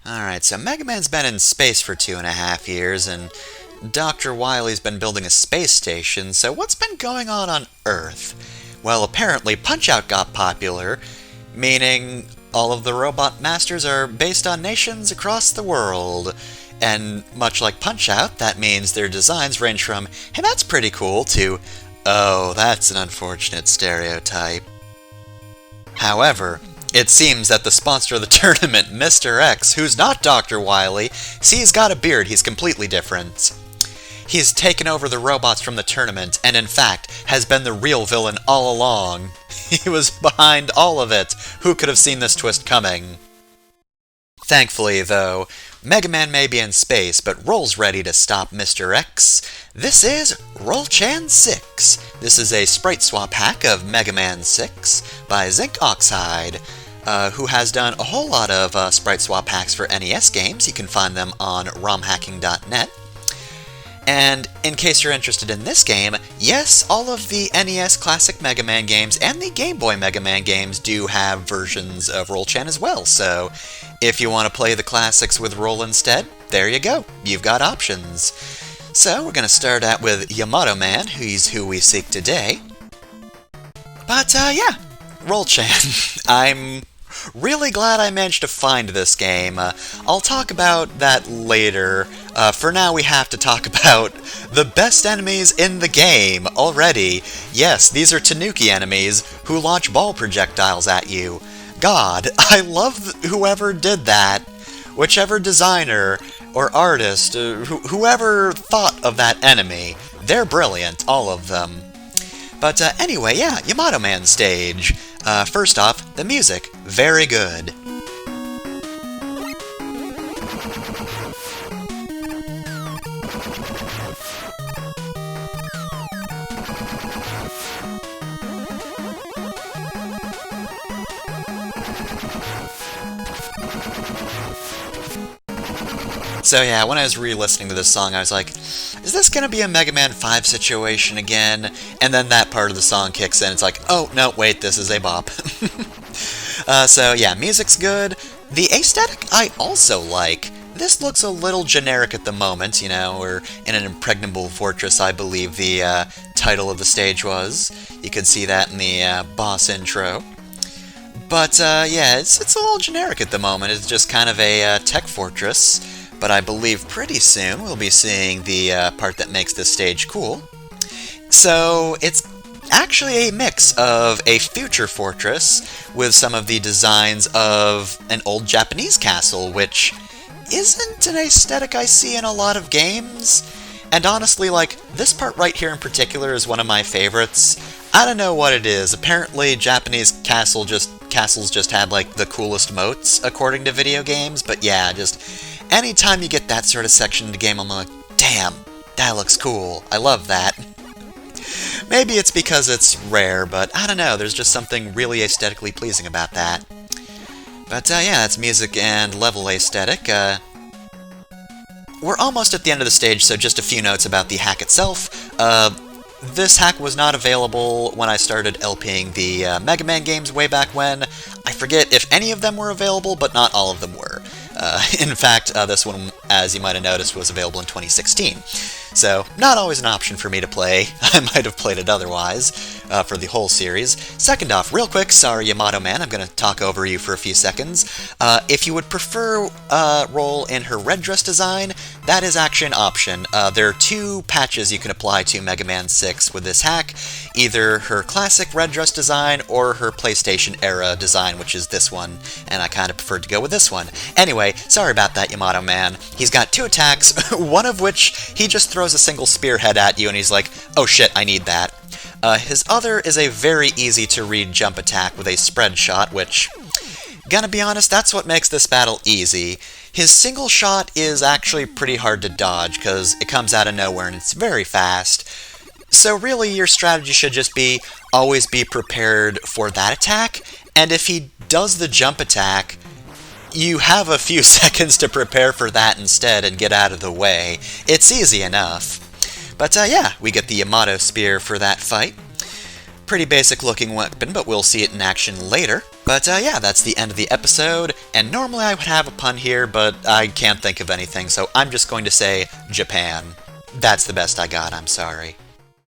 Alright, so Mega Man's been in space for 2.5 years, and Dr. Wily's been building a space station, so what's been going on Earth? Well, apparently Punch-Out got popular, meaning all of the robot masters are based on nations across the world. And much like Punch-Out, that means their designs range from, hey, that's pretty cool, to, oh, that's an unfortunate stereotype. However, it seems that the sponsor of the tournament, Mr. X, who's not Dr. Wily, see, he's got a beard, he's completely different. He's taken over the robots from the tournament, and in fact, has been the real villain all along. He was behind all of it. Who could have seen this twist coming? Thankfully, though, Mega Man may be in space, but Roll's ready to stop Mr. X. This is Roll-Chan 6. This is a sprite swap hack of Mega Man 6 by Zinc Oxide, who has done a whole lot of sprite swap hacks for NES games. You can find them on romhacking.net. And in case you're interested in this game, yes, all of the NES Classic Mega Man games and the Game Boy Mega Man games do have versions of Roll-Chan as well, so if you want to play the classics with Roll instead, there you go, you've got options. So we're going to start out with Yamato Man, who's who we seek today. But yeah, Roll-Chan. I'm really glad I managed to find this game. I'll talk about that later. For now, we have to talk about the best enemies in the game already. Yes, these are Tanuki enemies who launch ball projectiles at you. God, I love whoever did that. Whichever designer or artist, whoever thought of that enemy. They're brilliant, all of them. But anyway, yeah, Yamato Man stage. First off, the music, very good. So yeah, when I was re-listening to this song, I was like, is this gonna be a Mega Man 5 situation again? And then that part of the song kicks in, it's like, oh, no, wait, this is a bop. So yeah, music's good. The aesthetic I also like. This looks a little generic at the moment, you know, we're in an impregnable fortress, I believe the title of the stage was. You can see that in the boss intro. But yeah, it's a little generic at the moment. It's just kind of a tech fortress. But I believe pretty soon we'll be seeing the part that makes this stage cool. So it's actually a mix of a future fortress with some of the designs of an old Japanese castle, which isn't an aesthetic I see in a lot of games. And honestly, like, this part right here in particular is one of my favorites. I don't know what it is. Apparently Japanese castles just had, like, the coolest moats, according to video games. But yeah, just anytime you get that sort of section in the game, I'm like, damn, that looks cool. I love that. Maybe it's because it's rare, but I don't know, there's just something really aesthetically pleasing about that. But yeah, that's music and level aesthetic. We're almost at the end of the stage, so just a few notes about the hack itself. This hack was not available when I started LPing the Mega Man games way back when. I forget if any of them were available, but not all of them were. In fact, this one, as you might have noticed, was available in 2016. So, not always an option for me to play. I might have played it otherwise, for the whole series. Second off, real quick, sorry Yamato Man, I'm going to talk over you for a few seconds. If you would prefer Roll in her red dress design, that is actually an option. There are two patches you can apply to Mega Man 6 with this hack. Either her classic red dress design or her PlayStation era design, which is this one, and I kind of preferred to go with this one. Anyway, sorry about that, Yamato Man. He's got two attacks, one of which he just throws a single spearhead at you and he's like, oh shit, I need that. His other is a very easy to read jump attack with a spread shot, which, gonna be honest, that's what makes this battle easy. His single shot is actually pretty hard to dodge because it comes out of nowhere and it's very fast. So really your strategy should just be always be prepared for that attack, and if he does the jump attack, you have a few seconds to prepare for that instead and get out of the way. It's easy enough. But yeah, we get the Yamato Spear for that fight. Pretty basic looking weapon, but we'll see it in action later. But yeah, that's the end of the episode, and normally I would have a pun here, but I can't think of anything, so I'm just going to say Japan. That's the best I got, I'm sorry.